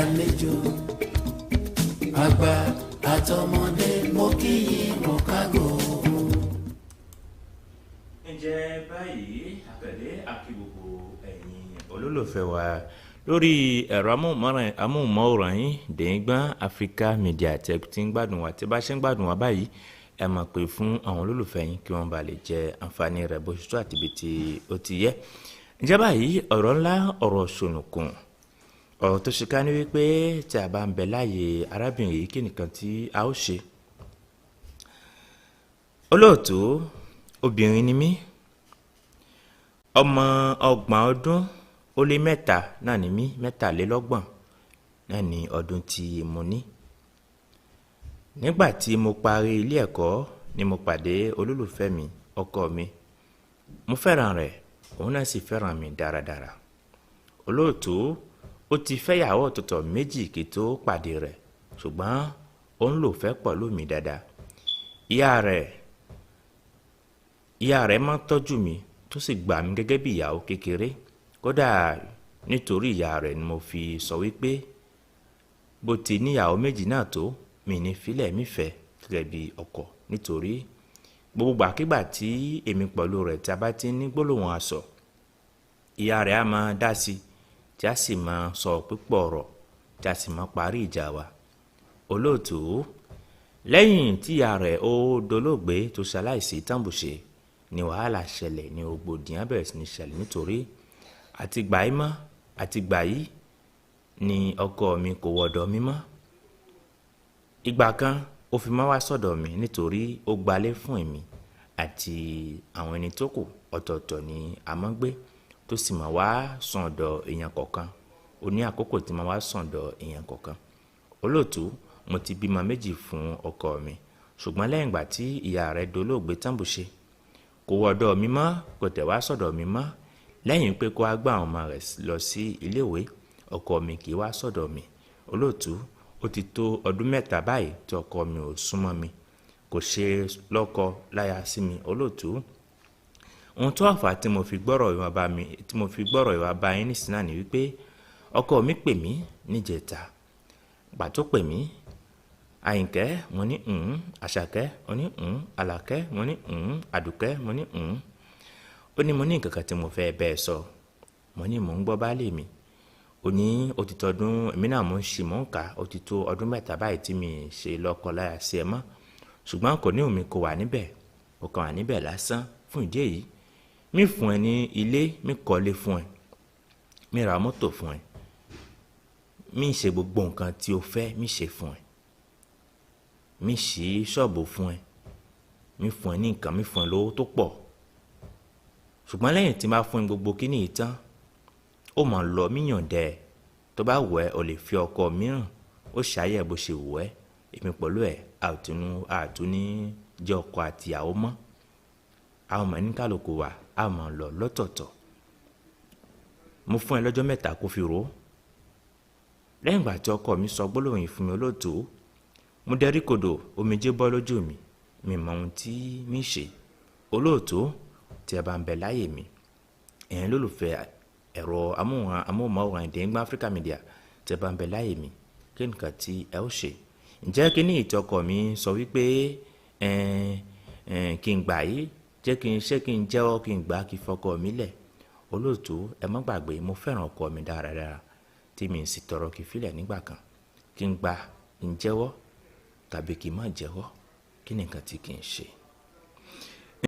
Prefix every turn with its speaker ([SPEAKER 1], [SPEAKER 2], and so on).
[SPEAKER 1] àlejò àgbà àtọmọdé mo kí yín mo kágò.
[SPEAKER 2] ǹjẹ́ báyìí àpẹẹrẹ àkí gbogbo ẹ̀yin olólùfẹ́ wa lórí ẹ̀rọ amóhùnmáwòrán yín Dẹ̀yìngbọ́n Africa Media tẹ́ tí ń gbádùn wa tí bá ṣe ń gbádùn wa báyìí ẹ máa pè fún àwọn olólùfẹ́ yín kí wọ́n bá lè jẹ àǹfààní rẹ̀ bó ṣe tó àti ibi tí ó ti yẹ. ǹjẹ́ báyìí ọ̀rọ̀ ńlá ọ̀rọ̀ ṣònùkùn ọ̀rọ̀ tó ṣe ká ní wípé tí a bá ń bẹ láàyè arábìnrin yìí kí nìkan tí a ó ṣe. olóòtú obìnrin ni mí ọmọ 30 ọdún ó lé 3 náà ni mí 23 náà ni ọdún tí mo ní. nígbà tí mo parí ilé ẹ̀kọ́ ni mo pàdé olólùfẹ́ mi ọkọ mi mo fẹ́ràn rẹ̀ òun náà sì fẹ́ràn mi dáradára. olóòtú ó ti fẹ́yàwó ọ̀tọ̀ọ̀tọ̀ méjì kí tó pàdé rẹ̀ ṣùgbọ́n ó ń lò fẹ́ pẹ̀lú mi dáadáa. ìyá rẹ̀ máa ń tọ́jú mi tó sì gbà mí gẹ́gẹ́ bí ìyàwó kékeré. kódà nítorí ìyá rẹ̀ ni mo fi sọ wípé bó ti níyàwó méjì náà tó mi ní filẹ̀ mi fẹ́ gẹ́gẹ́ bí ọkọ, nítorí gbogbo àkígbà tí èmi pẹ̀lú rẹ̀ tí a bá ti ní gbólóhùn asọ̀ ìyá rẹ̀ á máa dá sí tí a sì máa sọ pípọ̀ ọ̀rọ̀ tí a sì máa parí ìjà wa. olóòtú lẹ́yìn tí ìyá rẹ̀ ó dolóògbé tó ṣaláìsí tàǹbùṣe ni wàhálà ṣẹlẹ̀ ní rògbòdìyàn bẹ̀rẹ̀ sí ní ṣẹlẹ̀ nítorí àtìgbà yìí ni ọkọ mi kò wọ̀dọ̀ mi mọ́. ìgbà kan ó fi máa wá sọ́dọ̀ mi nítorí ó gbalé fún èmi àti àwọn ẹni tó kù ọ̀tọ̀ọ̀tọ̀ ni a máa ń gbé tó sì máa wá sùn ọ̀dọ̀ èèyàn kọ̀ọ̀kan. ó ní àkókò tí máa wá sùn ọ̀dọ̀ èèyàn kọ̀ọ̀kan. olóòtú mo ti bímọ méjì fún ọkọ mi ṣùgbọ́n lẹ́yìn ìgbà tí ìyá rẹ̀ dolóògbé tàǹbùṣe kò wọ̀dọ̀ mi mọ́, kò tẹ̀ wá sọ́dọ̀ mi mọ́. lẹ́yìn pé kó wá gbá àwọn ọmọ rẹ̀ lọ sí iléèwé ọkọ mi kì í wá sọ́dọ̀ mi. olóòtú ó ti tó ọdún 3 báyìí tí ọkọ mi ò súnmọ́ mi, kò ṣe lọ́kọ láya sí mi. olóòtú ohun tó àfà tí mo fi gbọ́rọ̀ ìwà bá yín nísìnyí náà ni wípé ọkọ mi pè mí níjẹta. gbà tó pè mí, Àyìnkẹ́ mo ní Àṣàkẹ́ mo ní Àlàkẹ́ mo ní Àdùkẹ́ mo ní ó ní mo ní nǹkan kan tí mo fẹ́ bẹ́ẹ̀ sọ. mo ní mò ń gbọ́ baálé mi. ó ní ó ti tọdún èmi náà mo ń ṣì mò ń kà ó ti tó ọdún 3 báyìí tí mi ṣe lọ́kọ láya sí ẹ mọ́, ṣùgbọ́n kò ní omi kò wà níbẹ̀, kò kàn wà níbẹ̀ lásán. fún ìdí èyí mi fún ẹ ní ilé, mi kọ́lé fún ẹ, mi ra mọ́tò fún ẹ, mi ṣe gbogbo nǹkan tí o fẹ́ mi ṣe fún ẹ, mi ṣí ṣọ́ọ̀bù fún ẹ, mi fún ẹ ní nǹkan, mi fún ẹ lówó tó pọ̀. ṣùgbọ́n lẹ́yìn tí máa fún ẹ gbogbo kíní yìí tán ó máa lọ míyànjẹ tó bá wù ẹ́ o lè fi ọkọ mìíràn ó ṣàyẹ̀ bó ṣe wù ẹ́. èmi pẹ̀lú ẹ̀ àtúní jẹ́ ọkọ àtìyàwó mọ́. àwọn ọmọ ẹni kálukú wa a máa lọ lọ́tọ̀ọ̀tọ̀. mo fún ẹ lọ́jọ́ 3 kó fi rò ó. lẹ́yìn ìgbà tí ọkọ mi sọ gbólóhùn yìí fún mi olóòtú mo dẹrí kodò, omijé bọ́ lójú mi, mi mọ ohun tí mi ṣe. olóòtú tí ẹ bá ń bẹ láyè mi, ẹ̀yin lólùfẹ́ ẹ̀rọ amóhùnmáwòrán Dẹ̀yìngbọ́n Africa Media tí ẹ bá ń bẹ láyè mi, kí nǹkan tí ẹ ó ṣe. ǹjẹ́ kí ní ìtọ́kọ mi sọ wípé kí n gbà yìí jẹ́ kí n jẹ́wọ́ kí n gbà kí fọkọ mi lẹ̀. olóòtú ẹ má gbàgbé mo fẹ́ràn ọkọ mi dáradára tí mi sì tọrọ kí filẹ̀ nígbà kan. kí n gbà ń jẹ́wọ́ tàbí kí n má jẹ́wọ́, kí nìkan tí kì í ṣe.